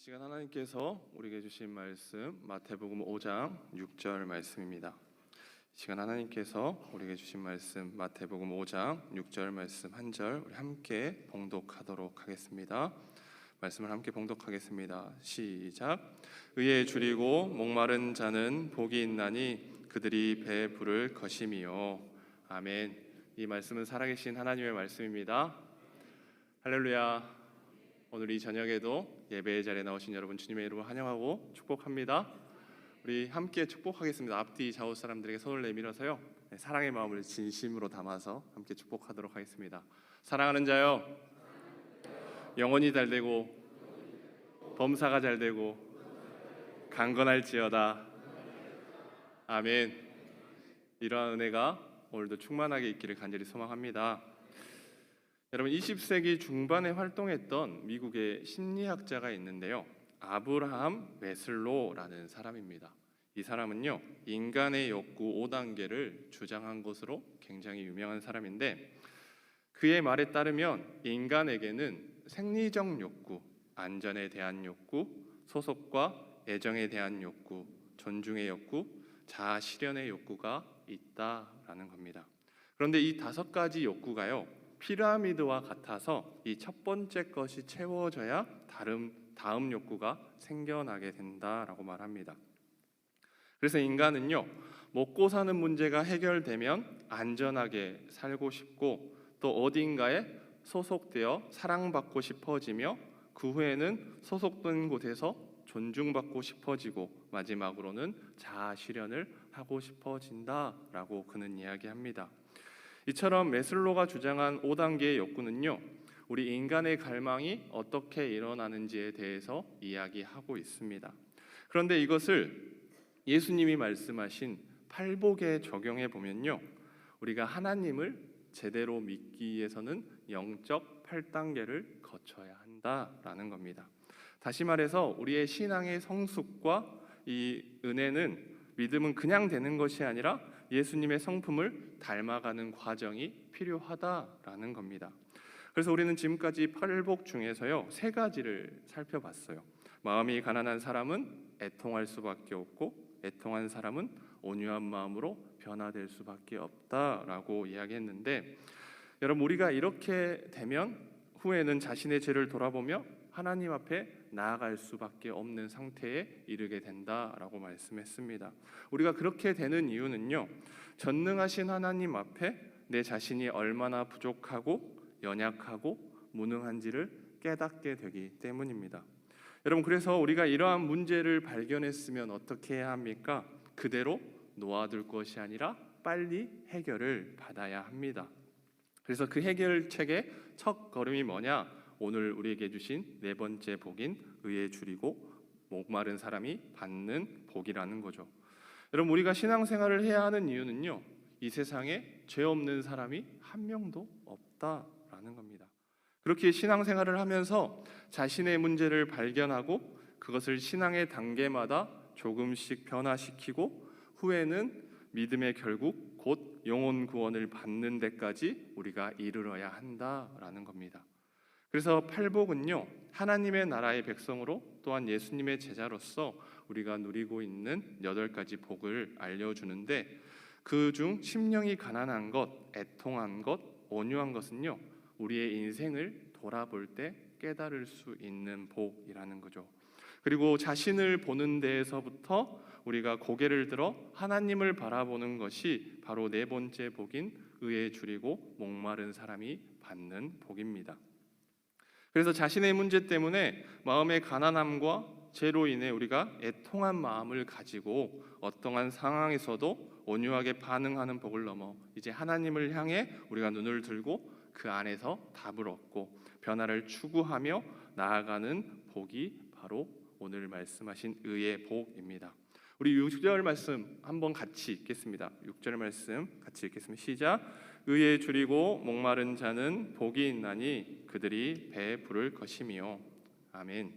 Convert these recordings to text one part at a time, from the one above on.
시간 하나님께서 우리에게 주신 말씀 마태복음 5장 6절 말씀입니다. 이 시간 하나님께서 우리에게 주신 말씀 마태복음 5장 6절 말씀 한 절 우리 함께 봉독하도록 하겠습니다. 말씀을 함께 봉독하겠습니다. 시작. 의에 줄이고 목마른 자는 복이 있나니 그들이 배에 부를 것임이요. 아멘. 이 말씀은 살아계신 하나님의 말씀입니다. 할렐루야. 오늘 이 저녁에도 예배의 자리에 나오신 여러분 주님의 이름으로 환영하고 축복합니다. 우리 함께 축복하겠습니다. 앞뒤 좌우 사람들에게 손을 내밀어서요, 사랑의 마음을 진심으로 담아서 함께 축복하도록 하겠습니다. 사랑하는 자요, 영혼이 잘되고 범사가 잘되고 강건할지어다. 아멘. 이러한 은혜가 오늘도 충만하게 있기를 간절히 소망합니다. 여러분, 20세기 중반에 활동했던 미국의 심리학자가 있는데요, 아브라함 매슬로우라는 사람입니다. 이 사람은요, 인간의 욕구 5단계를 주장한 것으로 굉장히 유명한 사람인데, 그의 말에 따르면 인간에게는 생리적 욕구, 안전에 대한 욕구, 소속과 애정에 대한 욕구, 존중의 욕구, 자아 실현의 욕구가 있다라는 겁니다. 그런데 이 5가지 욕구가요, 피라미드와 같아서 이 첫 번째 것이 채워져야 다음 욕구가 생겨나게 된다라고 말합니다. 그래서 인간은요, 먹고 사는 문제가 해결되면 안전하게 살고 싶고, 또 어딘가에 소속되어 사랑받고 싶어지며, 그 후에는 소속된 곳에서 존중받고 싶어지고, 마지막으로는 자아 실현을 하고 싶어진다라고 그는 이야기합니다. 이처럼 매슬로가 주장한 5단계의 욕구는요, 우리 인간의 갈망이 어떻게 일어나는지에 대해서 이야기하고 있습니다. 그런데 이것을 예수님이 말씀하신 팔복에 적용해 보면요, 우리가 하나님을 제대로 믿기 위해서는 영적 8단계를 거쳐야 한다라는 겁니다. 다시 말해서 우리의 신앙의 성숙과 이 은혜는, 믿음은 그냥 되는 것이 아니라 예수님의 성품을 닮아가는 과정이 필요하다라는 겁니다. 그래서 우리는 지금까지 팔복 중에서요, 3가지를 살펴봤어요. 마음이 가난한 사람은 애통할 수밖에 없고, 애통한 사람은 온유한 마음으로 변화될 수밖에 없다라고 이야기했는데, 여러분, 우리가 이렇게 되면 후에는 자신의 죄를 돌아보며 하나님 앞에 나아갈 수밖에 없는 상태에 이르게 된다라고 말씀했습니다. 우리가 그렇게 되는 이유는요, 전능하신 하나님 앞에 내 자신이 얼마나 부족하고 연약하고 무능한지를 깨닫게 되기 때문입니다. 여러분, 그래서 우리가 이러한 문제를 발견했으면 어떻게 해야 합니까? 그대로 놓아둘 것이 아니라 빨리 해결을 받아야 합니다. 그래서 그 해결책의 첫 걸음이 뭐냐? 오늘 우리에게 주신 4번째 복인 의에 줄이고 목마른 사람이 받는 복이라는 거죠. 여러분, 우리가 신앙생활을 해야 하는 이유는요, 이 세상에 죄 없는 사람이 한 명도 없다라는 겁니다. 그렇게 신앙생활을 하면서 자신의 문제를 발견하고 그것을 신앙의 단계마다 조금씩 변화시키고, 후에는 믿음의 결국 곧 영혼 구원을 받는 데까지 우리가 이르러야 한다라는 겁니다. 그래서 팔복은요, 하나님의 나라의 백성으로, 또한 예수님의 제자로서 우리가 누리고 있는 8가지 복을 알려주는데, 그중 심령이 가난한 것, 애통한 것, 온유한 것은요, 우리의 인생을 돌아볼 때 깨달을 수 있는 복이라는 거죠. 그리고 자신을 보는 데에서부터 우리가 고개를 들어 하나님을 바라보는 것이 바로 4번째 복인 의에 줄이고 목마른 사람이 받는 복입니다. 그래서 자신의 문제 때문에 마음의 가난함과 죄로 인해 우리가 애통한 마음을 가지고 어떠한 상황에서도 온유하게 반응하는 복을 넘어 이제 하나님을 향해 우리가 눈을 들고 그 안에서 답을 얻고 변화를 추구하며 나아가는 복이 바로 오늘 말씀하신 의의 복입니다. 우리 6절 말씀 한번 같이 읽겠습니다. 6절 말씀 같이 읽겠습니다. 시작. 의에 줄이고 목마른 자는 복이 있나니 그들이 배에 부를 것이며. 아멘.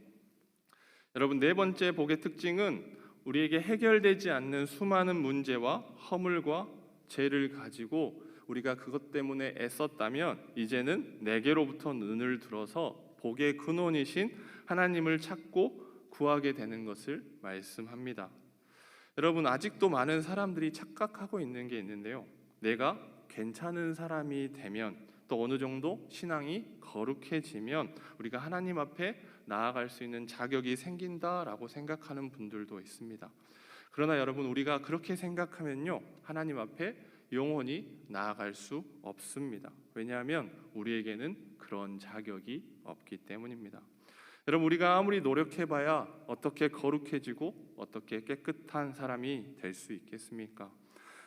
여러분, 4번째 복의 특징은 우리에게 해결되지 않는 수많은 문제와 허물과 죄를 가지고 우리가 그것 때문에 애썼다면, 이제는 내게로부터 눈을 들어서 복의 근원이신 하나님을 찾고 구하게 되는 것을 말씀합니다. 여러분, 아직도 많은 사람들이 착각하고 있는 게 있는데요. 내가 괜찮은 사람이 되면, 또 어느 정도 신앙이 거룩해지면 우리가 하나님 앞에 나아갈 수 있는 자격이 생긴다라고 생각하는 분들도 있습니다. 그러나 여러분, 우리가 그렇게 생각하면요, 하나님 앞에 영원히 나아갈 수 없습니다. 왜냐하면 우리에게는 그런 자격이 없기 때문입니다. 여러분, 우리가 아무리 노력해봐야 어떻게 거룩해지고 어떻게 깨끗한 사람이 될 수 있겠습니까?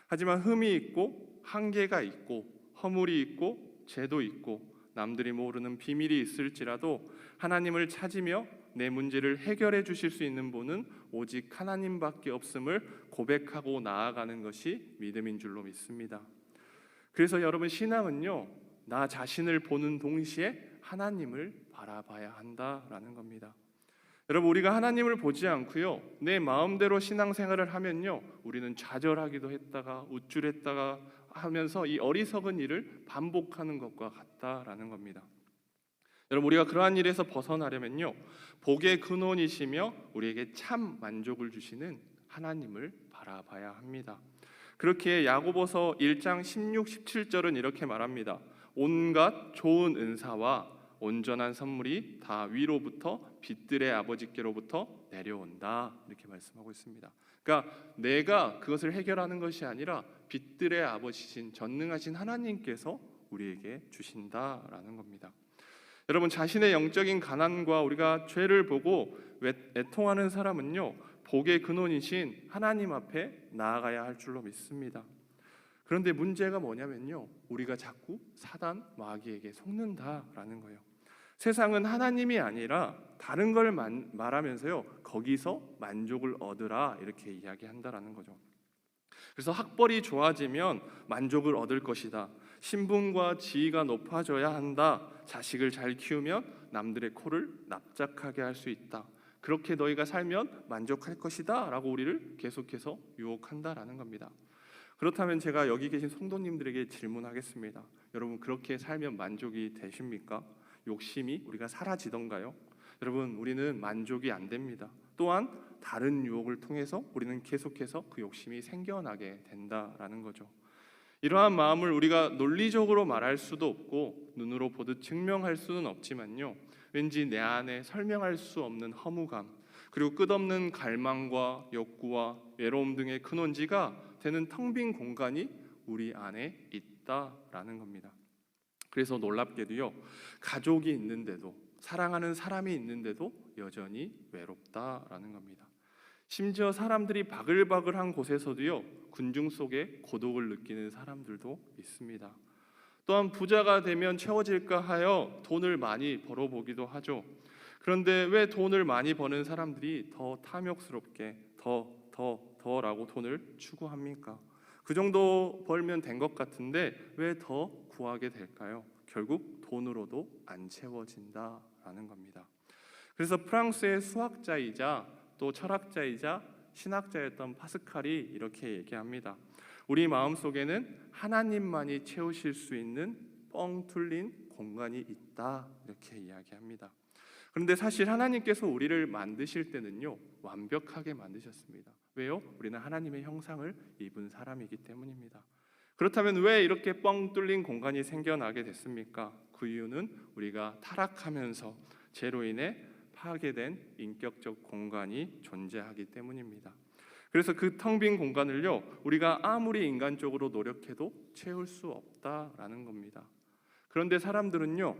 하지만 흠이 있고 한계가 있고 허물이 있고 죄도 있고 남들이 모르는 비밀이 있을지라도 하나님을 찾으며 내 문제를 해결해 주실 수 있는 분은 오직 하나님밖에 없음을 고백하고 나아가는 것이 믿음인 줄로 믿습니다. 그래서 여러분, 신앙은요, 나 자신을 보는 동시에 하나님을 바라봐야 한다라는 겁니다. 여러분, 우리가 하나님을 보지 않고요, 내 마음대로 신앙생활을 하면요, 우리는 좌절하기도 했다가 우쭐했다가 하면서 이 어리석은 일을 반복하는 것과 같다라는 겁니다. 여러분, 우리가 그러한 일에서 벗어나려면요, 복의 근원이시며 우리에게 참 만족을 주시는 하나님을 바라봐야 합니다. 그렇게 야고보서 1장 16, 17절은 이렇게 말합니다. 온갖 좋은 은사와 온전한 선물이 다 위로부터 빛들의 아버지께로부터 내려온다, 이렇게 말씀하고 있습니다. 그러니까 내가 그것을 해결하는 것이 아니라 빛들의 아버지신 전능하신 하나님께서 우리에게 주신다라는 겁니다. 여러분, 자신의 영적인 가난과 우리가 죄를 보고 애통하는 사람은요, 복의 근원이신 하나님 앞에 나아가야 할 줄로 믿습니다. 그런데 문제가 뭐냐면요, 우리가 자꾸 사단 마귀에게 속는다라는 거예요. 세상은 하나님이 아니라 다른 걸 말하면서요, 거기서 만족을 얻으라, 이렇게 이야기한다라는 거죠. 그래서 학벌이 좋아지면 만족을 얻을 것이다. 신분과 지위가 높아져야 한다. 자식을 잘 키우면 남들의 코를 납작하게 할 수 있다. 그렇게 너희가 살면 만족할 것이다 라고 우리를 계속해서 유혹한다라는 겁니다. 그렇다면 제가 여기 계신 성도님들에게 질문하겠습니다. 여러분, 그렇게 살면 만족이 되십니까? 욕심이 우리가 사라지던가요? 여러분, 우리는 만족이 안 됩니다. 또한 다른 유혹을 통해서 우리는 계속해서 그 욕심이 생겨나게 된다라는 거죠. 이러한 마음을 우리가 논리적으로 말할 수도 없고 눈으로 보듯 증명할 수는 없지만요, 왠지 내 안에 설명할 수 없는 허무감, 그리고 끝없는 갈망과 욕구와 외로움 등의 근원지가 되는 텅 빈 공간이 우리 안에 있다라는 겁니다. 그래서 놀랍게도요, 가족이 있는데도, 사랑하는 사람이 있는데도 여전히 외롭다라는 겁니다. 심지어 사람들이 바글바글한 곳에서도요, 군중 속에 고독을 느끼는 사람들도 있습니다. 또한 부자가 되면 채워질까 하여 돈을 많이 벌어보기도 하죠. 그런데 왜 돈을 많이 버는 사람들이 더 탐욕스럽게 더라고 돈을 추구합니까? 그 정도 벌면 된 것 같은데 왜 더 구하게 될까요? 결국 돈으로도 안 채워진다라는 겁니다. 그래서 프랑스의 수학자이자 또 철학자이자 신학자였던 파스칼이 이렇게 얘기합니다. 우리 마음속에는 하나님만이 채우실 수 있는 뻥 뚫린 공간이 있다, 이렇게 이야기합니다. 그런데 사실 하나님께서 우리를 만드실 때는요, 완벽하게 만드셨습니다. 왜요? 우리는 하나님의 형상을 입은 사람이기 때문입니다. 그렇다면 왜 이렇게 뻥 뚫린 공간이 생겨나게 됐습니까? 그 이유는 우리가 타락하면서 죄로 인해 파괴된 인격적 공간이 존재하기 때문입니다. 그래서 그 텅 빈 공간을요, 우리가 아무리 인간적으로 노력해도 채울 수 없다라는 겁니다. 그런데 사람들은요,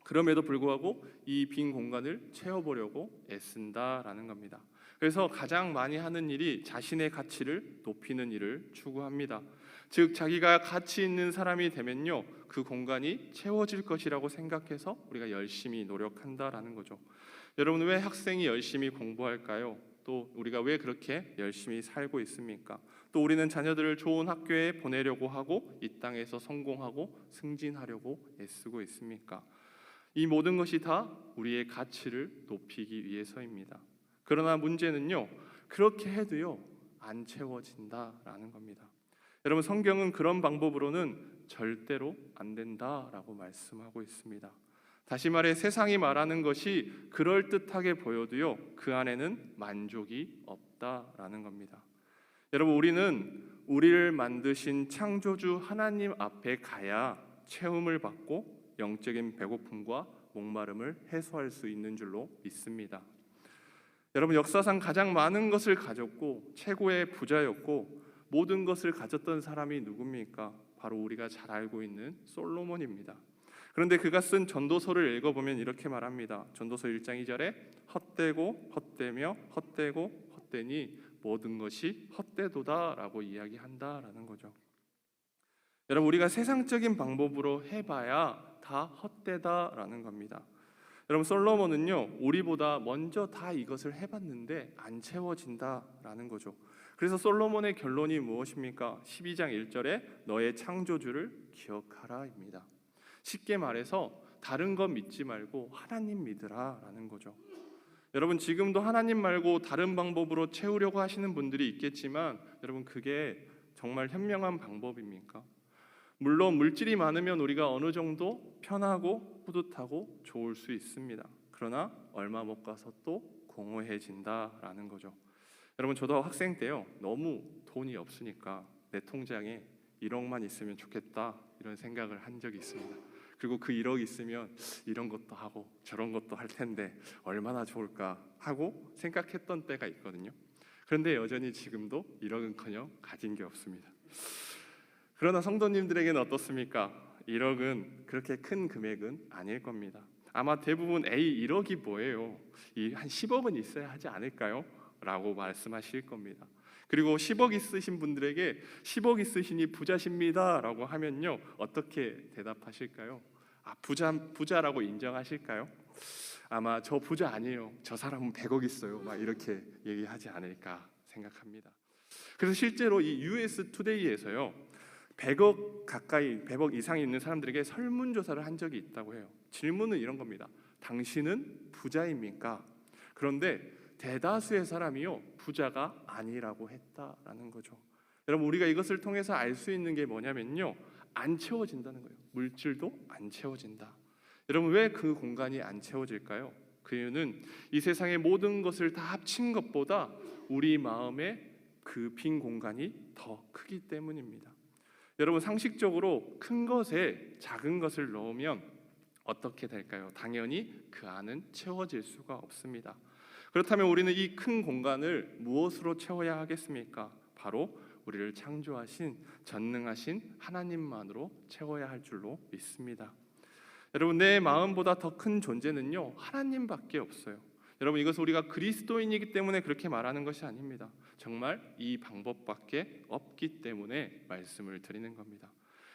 그럼에도 불구하고 이 빈 공간을 채워보려고 애쓴다라는 겁니다. 그래서 가장 많이 하는 일이 자신의 가치를 높이는 일을 추구합니다. 즉, 자기가 가치 있는 사람이 되면요, 그 공간이 채워질 것이라고 생각해서 우리가 열심히 노력한다라는 거죠. 여러분, 왜 학생이 열심히 공부할까요? 또 우리가 왜 그렇게 열심히 살고 있습니까? 또 우리는 자녀들을 좋은 학교에 보내려고 하고 이 땅에서 성공하고 승진하려고 애쓰고 있습니까? 이 모든 것이 다 우리의 가치를 높이기 위해서입니다. 그러나 문제는요, 그렇게 해도요, 안 채워진다라는 겁니다. 여러분, 성경은 그런 방법으로는 절대로 안 된다라고 말씀하고 있습니다. 다시 말해 세상이 말하는 것이 그럴듯하게 보여도요, 그 안에는 만족이 없다라는 겁니다. 여러분, 우리는 우리를 만드신 창조주 하나님 앞에 가야 채움을 받고 영적인 배고픔과 목마름을 해소할 수 있는 줄로 믿습니다. 여러분, 역사상 가장 많은 것을 가졌고 최고의 부자였고 모든 것을 가졌던 사람이 누굽니까? 바로 우리가 잘 알고 있는 솔로몬입니다. 그런데 그가 쓴 전도서를 읽어보면 이렇게 말합니다. 전도서 1장 2절에 헛되고 헛되며 헛되고 헛되니 모든 것이 헛되도다라고 이야기한다라는 거죠. 여러분, 우리가 세상적인 방법으로 해봐야 다 헛되다라는 겁니다. 여러분, 솔로몬은요, 우리보다 먼저 다 이것을 해봤는데 안 채워진다라는 거죠. 그래서 솔로몬의 결론이 무엇입니까? 12장 1절에 너의 창조주를 기억하라입니다. 쉽게 말해서 다른 것 믿지 말고 하나님 믿으라라는 거죠. 여러분, 지금도 하나님 말고 다른 방법으로 채우려고 하시는 분들이 있겠지만 여러분, 그게 정말 현명한 방법입니까? 물론 물질이 많으면 우리가 어느 정도 편하고 뿌듯하고 좋을 수 있습니다. 그러나 얼마 못 가서 또 공허해진다라는 거죠. 여러분, 저도 학생 때요, 너무 돈이 없으니까 내 통장에 1억만 있으면 좋겠다 이런 생각을 한 적이 있습니다. 그리고 그 1억 있으면 이런 것도 하고 저런 것도 할 텐데 얼마나 좋을까 하고 생각했던 때가 있거든요. 그런데 여전히 지금도 1억은커녕 가진 게 없습니다. 그러나 성도님들에게는 어떻습니까? 1억은 그렇게 큰 금액은 아닐 겁니다. 아마 대부분 에이 1억이 뭐예요? 한 10억은 있어야 하지 않을까요? 라고 말씀하실 겁니다. 그리고 10억 있으신 분들에게 10억 있으시니 부자십니다 라고 하면요, 어떻게 대답하실까요? 부자라고 인정하실까요? 아마 저 부자 아니에요, 저 사람은 100억 있어요, 막 이렇게 얘기하지 않을까 생각합니다. 그래서 실제로 이 US 투데이에서요, 100억 가까이 100억 이상이 있는 사람들에게 설문조사를 한 적이 있다고 해요. 질문은 이런 겁니다. 당신은 부자입니까? 그런데 대다수의 사람이요, 부자가 아니라고 했다라는 거죠. 여러분, 우리가 이것을 통해서 알 수 있는 게 뭐냐면요, 안 채워진다는 거예요. 물질도 안 채워진다. 여러분, 왜 그 공간이 안 채워질까요? 그 이유는 이 세상의 모든 것을 다 합친 것보다 우리 마음의 그 빈 공간이 더 크기 때문입니다. 여러분, 상식적으로 큰 것에 작은 것을 넣으면 어떻게 될까요? 당연히 그 안은 채워질 수가 없습니다. 그렇다면 우리는 이 큰 공간을 무엇으로 채워야 하겠습니까? 바로 우리를 창조하신 전능하신 하나님만으로 채워야 할 줄로 믿습니다. 여러분, 내 마음보다 더 큰 존재는요, 하나님밖에 없어요. 여러분, 이것은 우리가 그리스도인이기 때문에 그렇게 말하는 것이 아닙니다. 정말 이 방법밖에 없기 때문에 말씀을 드리는 겁니다.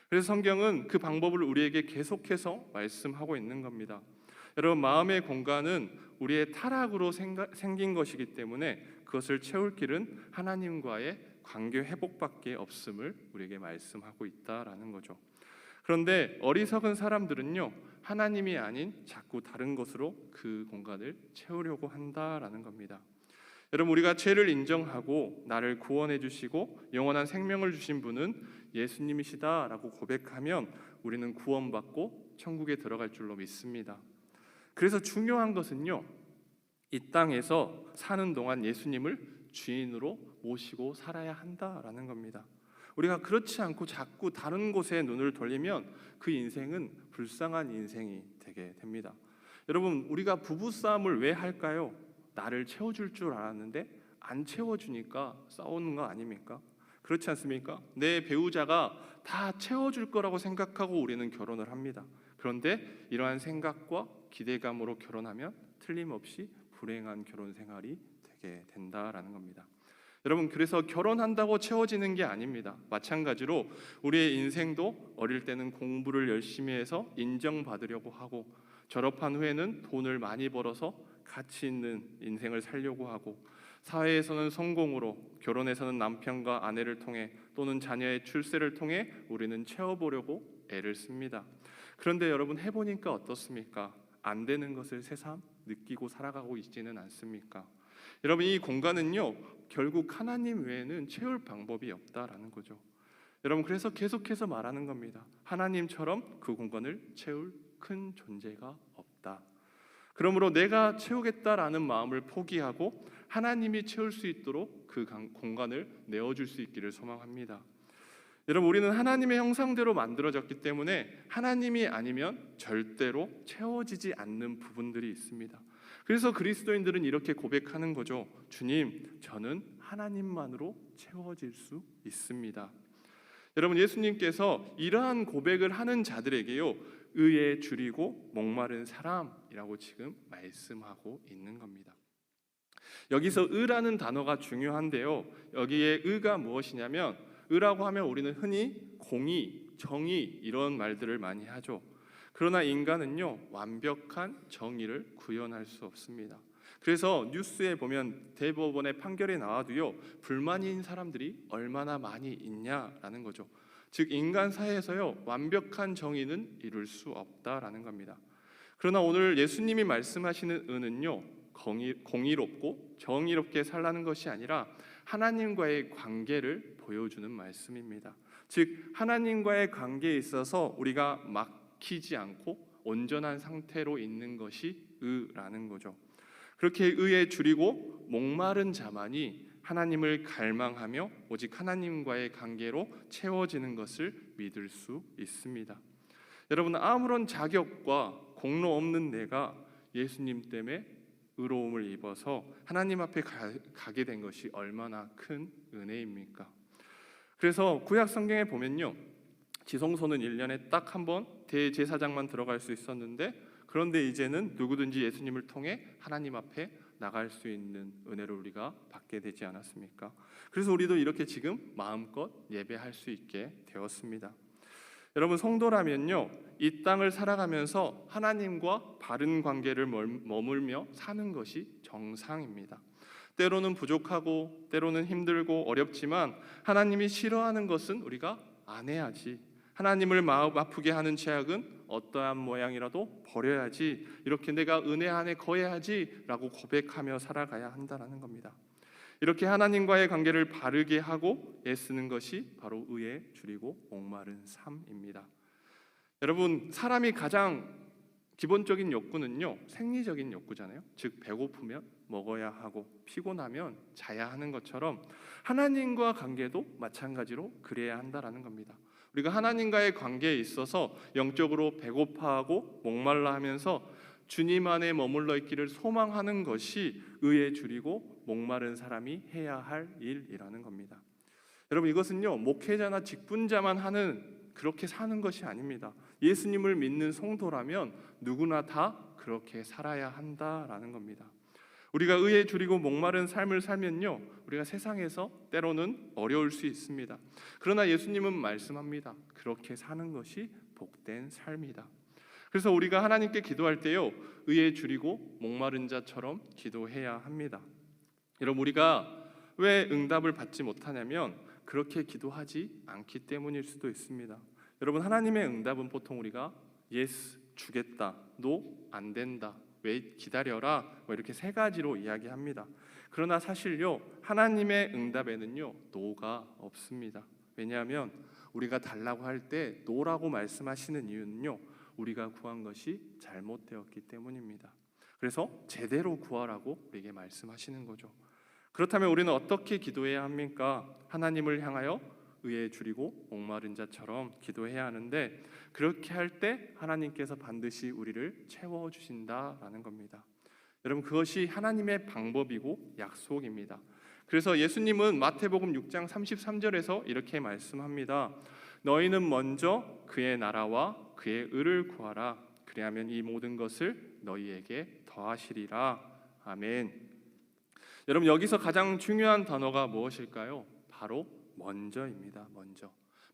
그래서 성경은 그 방법을 우리에게 계속해서 말씀하고 있는 겁니다. 여러분, 마음의 공간은 우리의 타락으로 생긴 것이기 때문에 그것을 채울 길은 하나님과의 관계 회복밖에 없음을 우리에게 말씀하고 있다라는 거죠. 그런데 어리석은 사람들은요, 하나님이 아닌 자꾸 다른 것으로 그 공간을 채우려고 한다라는 겁니다. 여러분, 우리가 죄를 인정하고 나를 구원해 주시고 영원한 생명을 주신 분은 예수님이시다라고 고백하면 우리는 구원받고 천국에 들어갈 줄로 믿습니다. 그래서 중요한 것은요, 이 땅에서 사는 동안 예수님을 주인으로 모시고 살아야 한다라는 겁니다. 우리가 그렇지 않고 자꾸 다른 곳에 눈을 돌리면 그 인생은 불쌍한 인생이 되게 됩니다. 여러분, 우리가 부부싸움을 왜 할까요? 나를 채워줄 줄 알았는데 안 채워주니까 싸우는 거 아닙니까? 그렇지 않습니까? 내 배우자가 다 채워줄 거라고 생각하고 우리는 결혼을 합니다. 그런데 이러한 생각과 기대감으로 결혼하면 틀림없이 불행한 결혼 생활이 되게 된다라는 겁니다. 여러분, 그래서 결혼한다고 채워지는 게 아닙니다. 마찬가지로 우리의 인생도 어릴 때는 공부를 열심히 해서 인정받으려고 하고, 졸업한 후에는 돈을 많이 벌어서 가치 있는 인생을 살려고 하고, 사회에서는 성공으로, 결혼에서는 남편과 아내를 통해 또는 자녀의 출세를 통해 우리는 채워보려고 애를 씁니다. 그런데 여러분, 해보니까 어떻습니까? 안 되는 것을 새삼 느끼고 살아가고 있지는 않습니까? 여러분, 이 공간은요, 결국 하나님 외에는 채울 방법이 없다라는 거죠. 여러분, 그래서 계속해서 말하는 겁니다. 하나님처럼 그 공간을 채울 큰 존재가 없다. 그러므로 내가 채우겠다라는 마음을 포기하고 하나님이 채울 수 있도록 그 공간을 내어줄 수 있기를 소망합니다. 여러분, 우리는 하나님의 형상대로 만들어졌기 때문에 하나님이 아니면 절대로 채워지지 않는 부분들이 있습니다. 그래서 그리스도인들은 이렇게 고백하는 거죠. 주님, 저는 하나님만으로 채워질 수 있습니다. 여러분, 예수님께서 이러한 고백을 하는 자들에게요, 의에 줄이고 목마른 사람이라고 지금 말씀하고 있는 겁니다. 여기서 의라는 단어가 중요한데요, 여기에 의가 무엇이냐면, 의라고 하면 우리는 흔히 공의, 정의 이런 말들을 많이 하죠. 그러나 인간은요, 완벽한 정의를 구현할 수 없습니다. 그래서 뉴스에 보면 대법원의 판결이 나와도요, 불만인 사람들이 얼마나 많이 있냐라는 거죠. 즉 인간 사회에서요, 완벽한 정의는 이룰 수 없다라는 겁니다. 그러나 오늘 예수님이 말씀하시는 의는요, 공의롭고 정의롭게 살라는 것이 아니라 하나님과의 관계를 보여주는 말씀입니다. 즉 하나님과의 관계에 있어서 우리가 막히지 않고 온전한 상태로 있는 것이 의라는 거죠. 그렇게 의에 줄이고 목마른 자만이 하나님을 갈망하며 오직 하나님과의 관계로 채워지는 것을 믿을 수 있습니다. 여러분, 아무런 자격과 공로 없는 내가 예수님 때문에 의로움을 입어서 하나님 앞에 가게 된 것이 얼마나 큰 은혜입니까? 그래서 구약 성경에 보면요, 지성소는 1년에 딱 한 번 대제사장만 들어갈 수 있었는데, 그런데 이제는 누구든지 예수님을 통해 하나님 앞에 나갈 수 있는 은혜를 우리가 받게 되지 않았습니까? 그래서 우리도 이렇게 지금 마음껏 예배할 수 있게 되었습니다. 여러분, 성도라면요, 이 땅을 살아가면서 하나님과 바른 관계를 머물며 사는 것이 정상입니다. 때로는 부족하고 때로는 힘들고 어렵지만 하나님이 싫어하는 것은 우리가 안 해야지, 하나님을 마음 아프게 하는 죄악은 어떠한 모양이라도 버려야지, 이렇게 내가 은혜 안에 거해야지 라고 고백하며 살아가야 한다는 겁니다. 이렇게 하나님과의 관계를 바르게 하고 애쓰는 것이 바로 의에 줄이고 목마른 삶입니다. 여러분, 사람이 가장 기본적인 욕구는요, 생리적인 욕구잖아요. 즉 배고프면 먹어야 하고 피곤하면 자야 하는 것처럼 하나님과 관계도 마찬가지로 그래야 한다라는 겁니다. 우리가 하나님과의 관계에 있어서 영적으로 배고파하고 목말라 하면서 주님 안에 머물러 있기를 소망하는 것이 의에 줄이고 목마른 사람이 해야 할 일이라는 겁니다. 여러분, 이것은요, 목회자나 직분자만 하는 그렇게 사는 것이 아닙니다. 예수님을 믿는 성도라면 누구나 다 그렇게 살아야 한다라는 겁니다. 우리가 의에 줄이고 목마른 삶을 살면요, 우리가 세상에서 때로는 어려울 수 있습니다. 그러나 예수님은 말씀합니다. 그렇게 사는 것이 복된 삶이다. 그래서 우리가 하나님께 기도할 때요, 의에 줄이고 목마른 자처럼 기도해야 합니다. 여러분, 우리가 왜 응답을 받지 못하냐면 그렇게 기도하지 않기 때문일 수도 있습니다. 여러분, 하나님의 응답은 보통 우리가 yes 주겠다, no 안 된다, wait 기다려라, 이렇게 세 가지로 이야기합니다. 그러나 사실요, 하나님의 응답에는요 no가 없습니다. 왜냐하면 우리가 달라고 할 때 no라고 말씀하시는 이유는요, 우리가 구한 것이 잘못되었기 때문입니다. 그래서 제대로 구하라고 우리에게 말씀하시는 거죠. 그렇다면 우리는 어떻게 기도해야 합니까? 하나님을 향하여 의에 줄이고 목마른 자처럼 기도해야 하는데, 그렇게 할 때 하나님께서 반드시 우리를 채워주신다라는 겁니다. 여러분, 그것이 하나님의 방법이고 약속입니다. 그래서 예수님은 마태복음 6장 33절에서 이렇게 말씀합니다. 너희는 먼저 그의 나라와 그의 의를 구하라. 그리하면 이 모든 것을 너희에게 더하시리라. 아멘. 여러분, 여기서 가장 중요한 단어가 무엇일까요? 바로 먼저입니다.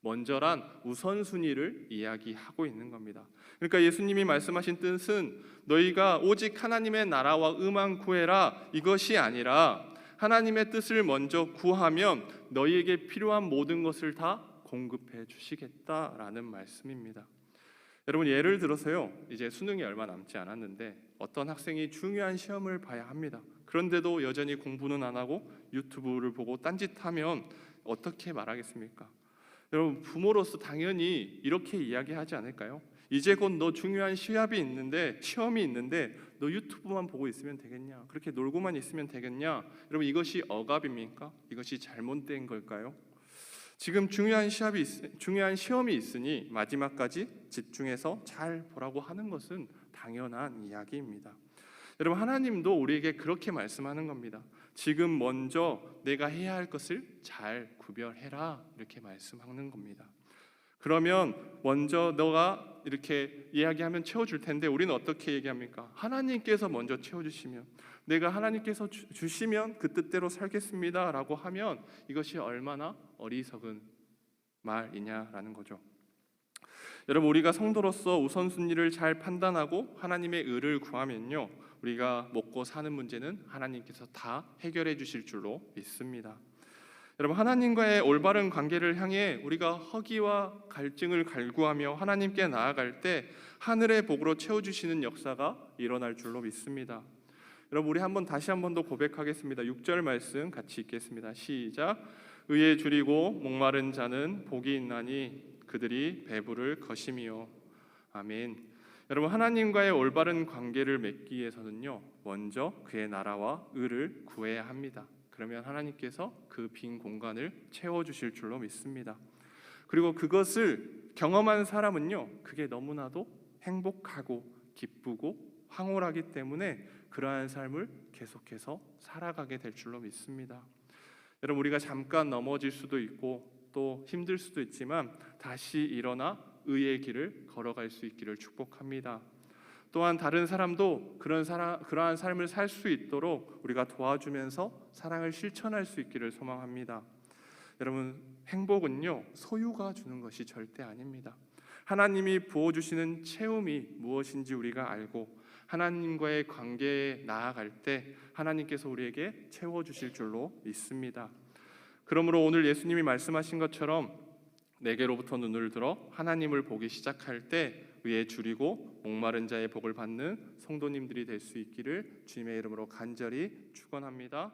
먼저란 우선순위를 이야기하고 있는 겁니다. 그러니까 예수님이 말씀하신 뜻은 너희가 오직 하나님의 나라와 의만 구해라, 이것이 아니라 하나님의 뜻을 먼저 구하면 너희에게 필요한 모든 것을 다 공급해 주시겠다라는 말씀입니다. 여러분, 예를 들어서요, 이제 수능이 얼마 남지 않았는데 어떤 학생이 중요한 시험을 봐야 합니다. 그런데도 여전히 공부는 안 하고 유튜브를 보고 딴짓하면 어떻게 말하겠습니까? 여러분, 부모로서 당연히 이렇게 이야기하지 않을까요? 이제 곧 너 중요한 시험이 있는데 너 유튜브만 보고 있으면 되겠냐? 그렇게 놀고만 있으면 되겠냐? 여러분, 이것이 억압입니까? 이것이 잘못된 걸까요? 지금 중요한 시험이 있으니 마지막까지 집중해서 잘 보라고 하는 것은 당연한 이야기입니다. 여러분, 하나님도 우리에게 그렇게 말씀하는 겁니다. 지금 먼저 내가 해야 할 것을 잘 구별해라, 이렇게 말씀하는 겁니다. 그러면 먼저 너가 이렇게 이야기하면 채워줄 텐데 우리는 어떻게 얘기합니까? 하나님께서 먼저 채워주시면, 내가 하나님께서 주시면 그 뜻대로 살겠습니다 라고 하면 이것이 얼마나 어리석은 말이냐라는 거죠. 여러분, 우리가 성도로서 우선순위를 잘 판단하고 하나님의 의를 구하면요, 우리가 먹고 사는 문제는 하나님께서 다 해결해 주실 줄로 믿습니다. 여러분, 하나님과의 올바른 관계를 향해 우리가 허기와 갈증을 갈구하며 하나님께 나아갈 때 하늘의 복으로 채워주시는 역사가 일어날 줄로 믿습니다. 여러분, 우리 다시 한 번 더 고백하겠습니다. 6절 말씀 같이 읽겠습니다. 시작. 의에 줄이고 목마른 자는 복이 있나니 그들이 배부를 것임이요. 아멘. 여러분, 하나님과의 올바른 관계를 맺기 위해서는요, 먼저 그의 나라와 의를 구해야 합니다. 그러면 하나님께서 그 빈 공간을 채워주실 줄로 믿습니다. 그리고 그것을 경험한 사람은요, 그게 너무나도 행복하고 기쁘고 황홀하기 때문에 그러한 삶을 계속해서 살아가게 될 줄로 믿습니다. 여러분, 우리가 잠깐 넘어질 수도 있고 또 힘들 수도 있지만 다시 일어나 의의 길을 걸어갈 수 있기를 축복합니다. 또한 다른 사람도 그러한 삶을 살 수 있도록 우리가 도와주면서 사랑을 실천할 수 있기를 소망합니다. 여러분, 행복은요, 소유가 주는 것이 절대 아닙니다. 하나님이 부어주시는 채움이 무엇인지 우리가 알고 하나님과의 관계에 나아갈 때 하나님께서 우리에게 채워주실 줄로 믿습니다. 그러므로 오늘 예수님이 말씀하신 것처럼 내게로부터 눈을 들어 하나님을 보기 시작할 때 의에 줄이고 목마른 자의 복을 받는 성도님들이 될 수 있기를 주님의 이름으로 간절히 축원합니다.